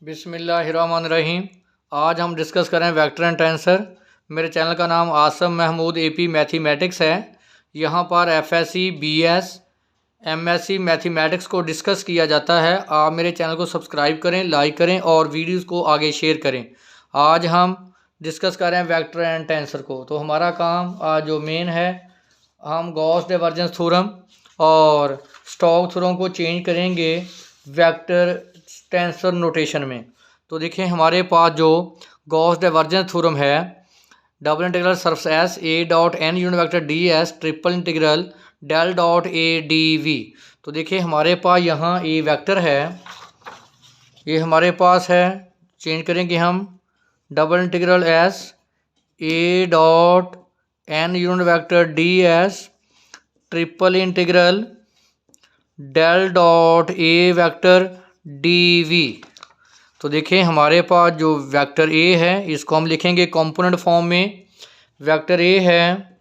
बिस्मिल्लाहिर्रहमानिर्रहीम। आज हम डिस्कस करें वेक्टर एंड टेंसर। मेरे चैनल का नाम आसम महमूद एपी मैथमेटिक्स है। यहाँ पर एफएससी, बीएस, एमएससी मैथमेटिक्स को डिस्कस किया जाता है। आप मेरे चैनल को सब्सक्राइब करें, लाइक करें और वीडियोस को आगे शेयर करें। आज हम डिस्कस कर रहे हैं वेक्टर एंड टेंसर को। तो हमारा काम आज जो मेन है, हम गॉस डाइवर्जेंस थ्योरम और स्टोक्स थ्योरम को चेंज करेंगे वेक्टर टेंसर नोटेशन में। तो देखिए हमारे पास जो गॉस डाइवर्जेंस थ्योरम है, double integral surf S A dot N unit vector D S triple integral del dot A D V. तो देखिए हमारे पास यहाँ ए वेक्टर है, ये हमारे पास है। चेंज करेंगे हम double integral S A dot N unit vector D S triple integral del dot A vector D V. तो देखिए हमारे पास जो वेक्टर ए है, इसको हम लिखेंगे कंपोनेंट फॉर्म में। वेक्टर ए है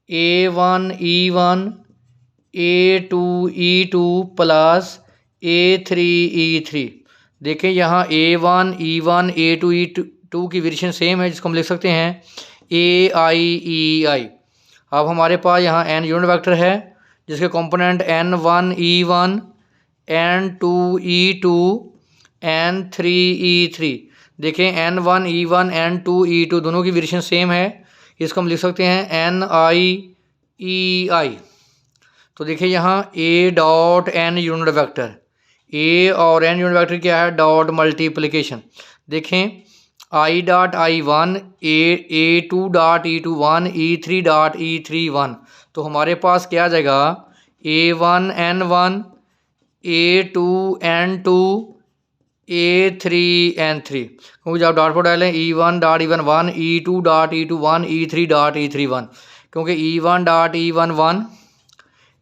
a1 e1 a2 e2 plus a3 e3। देखिए यहाँ a1 e1 a2 e2 की वेरिएशन सेम है, जिसको हम लिख सकते हैं ai ei। अब हमारे पास यहाँ n यूनिट वेक्टर है, जिसके component n1 e1 n2 e2 n3 e3। देखें n1 e1 n2 e2 दोनों की वेरिएशन सेम है, इसको हम लिख सकते हैं ni ei। तो देखिए यहाँ a dot n unit vector, a और n यूनिट वेक्टर क्या है, डॉट मल्टीप्लिकेशन। देखें i dot i1 a2 dot e2 1 e3 dot e3 1। तो हमारे पास क्या आ जाएगा, a1 n1 a2 n2 a3 n3। क्योंकि जब डॉट पर डालें e1 dot e1 1 e2 dot e2 1 e3 dot e3 1, क्योंकि e1 dot e1 1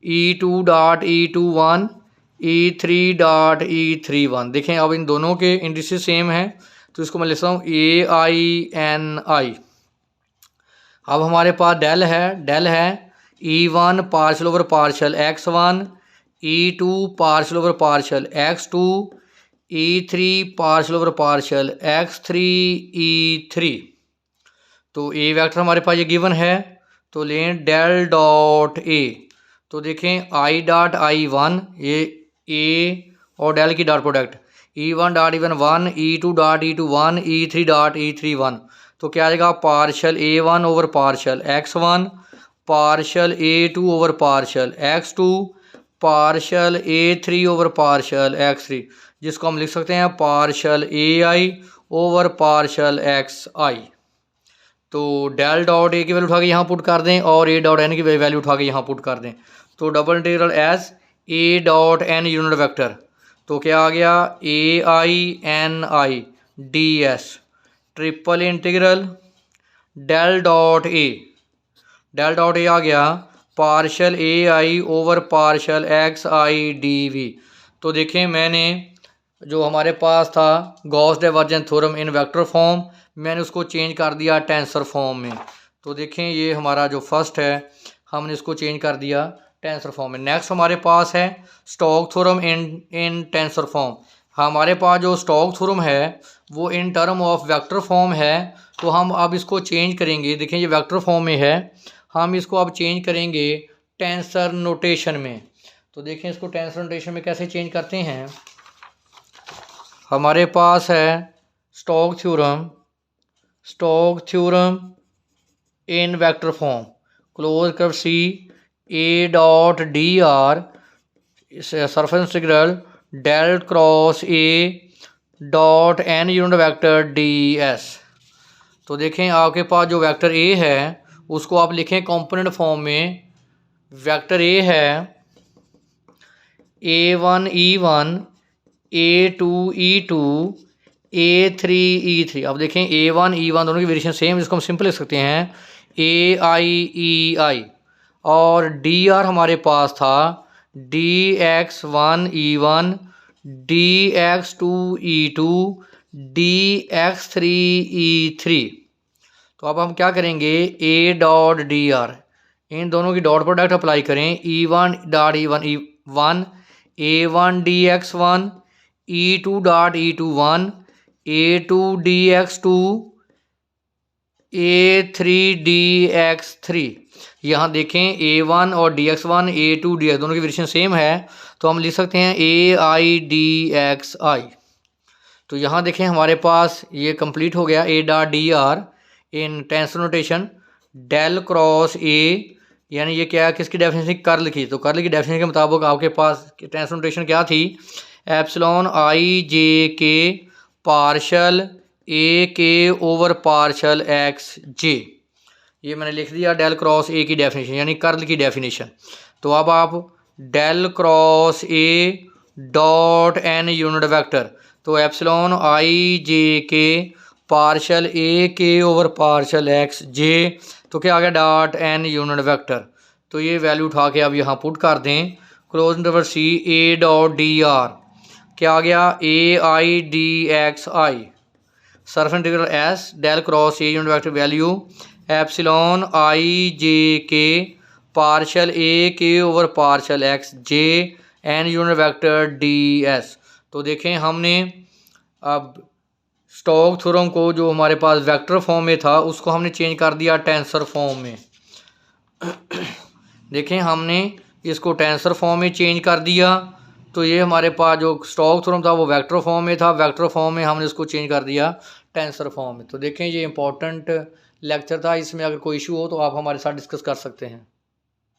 e2 dot e2 1 e3 dot e3 1। देखें अब इन दोनों के इंडिसेस सेम है, तो इसको मैं लिखता हूँ a i n i। अब हमारे पास डेल है e1 partial over partial x1 e2 partial over partial x2 e3 partial over partial x3 e3। तो ए वेक्टर हमारे पास ये गिवन है, तो लें डेल डॉट ए। तो देखें आई डॉट i1 ये ए और डेल की dot product e1 dot e1 1 e2 dot e2 1 e3 dot e3 1। तो क्या आ जाएगा, partial a1 over partial x1 partial a2 over partial x2 partial a3 over partial x3, जिसको हम लिख सकते हैं partial ai over partial xi। तो del dot ए की वैल्यू उठा के यहाँ पुट कर दें और ए डॉट एन की वैल्यू उठा के यहाँ पुट कर दें। तो double integral S A dot N unit vector, तो क्या आ गया A I N I D S triple integral del dot A आ गया partial A I over partial X I D V. तो देखें मैंने जो हमारे पास था Gauss divergence theorem in vector form, मैंने उसको चेंज कर दिया टेंसर फॉर्म में। तो देखें ये हमारा जो फर्स्ट है, हमने इसको चेंज कर दिया टेंसर फॉर्म में। नेक्स्ट हमारे पास है स्टोक्स थ्योरम इन टेंसर फॉर्म। हमारे पास जो स्टोक्स थ्योरम है वो in term of vector form है, तो हम अब इसको चेंज करेंगे। देखें ये वेक्टर फॉर्म में है, हम इसको अब चेंज करेंगे टेंसर नोटेशन में। तो देखें इसको टेंसर नोटेशन में कैसे चेंज करते हैं। हमारे पास है Stokes theorem in vector form, close curve C A dot D R surface integral del cross A dot N unit vector D S. तो देखें आपके पास जो वेक्टर ए है उसको आप लिखें कंपोनेंट फॉर्म में। वेक्टर ए है a1 e1 a2 e2 a3 e3। अब देखें a1 e1 दोनों की वेरिएशन सेम, जिसको हम सिंपल लिख सकते हैं ai ei। और dr हमारे पास था dx1 e1 dx2 e2 dx3 e3। तो अब हम क्या करेंगे, a डॉट डी आर, इन दोनों की डॉट प्रोडक्ट अप्लाई करें। e1 dot e1 e1 a1 dx1 E2.E21 A2dx2 A3dx3। यहाँ देखें A1 और dx1 A2 dx दोनों की वेरिएशन सेम है, तो हम लिख सकते हैं AI dxi। तो यहाँ देखें हमारे पास ये कंप्लीट हो गया A.dr in tensor notation. Del cross A यानी ये क्या है, किसकी डेफिनेशन, कर्ल की। तो कर्ल की डेफिनेशन के मुताबिक आपके पास टेंसर नोटेशन क्या थी, epsilon I J K partial A K over partial X जे। ये मैंने लिख दिया डेल क्रॉस ए की डेफिनेशन यानी कर्ल की डेफिनेशन। तो अब आप del cross A dot N unit vector, तो epsilon I J K partial A K over partial X जे, तो क्या आ गया डॉट एन यूनिट वेक्टर। तो ये वैल्यू उठा के अब यहाँ पुट कर दें, close interval C A dot D R क्या आ गया A I D X I. Surface integral S del cross A unit vector value epsilon I J K partial A K over partial X J N unit vector D S. तो देखें हमने अब Stokes theorem को जो हमारे पास vector form में था उसको हमने चेंज कर दिया टेंसर फॉर्म में। देखें हमने इसको टेंसर फॉर्म में चेंज कर दिया, तो ये हमारे पास जो स्टोक्स थ्योरम था वो वेक्टर फॉर्म में था, वेक्टर फॉर्म में हमने इसको चेंज कर दिया टेंसर फॉर्म में। तो देखें ये इंपॉर्टेंट लेक्चर था, इसमें अगर कोई इशू हो तो आप हमारे साथ डिस्कस कर सकते हैं।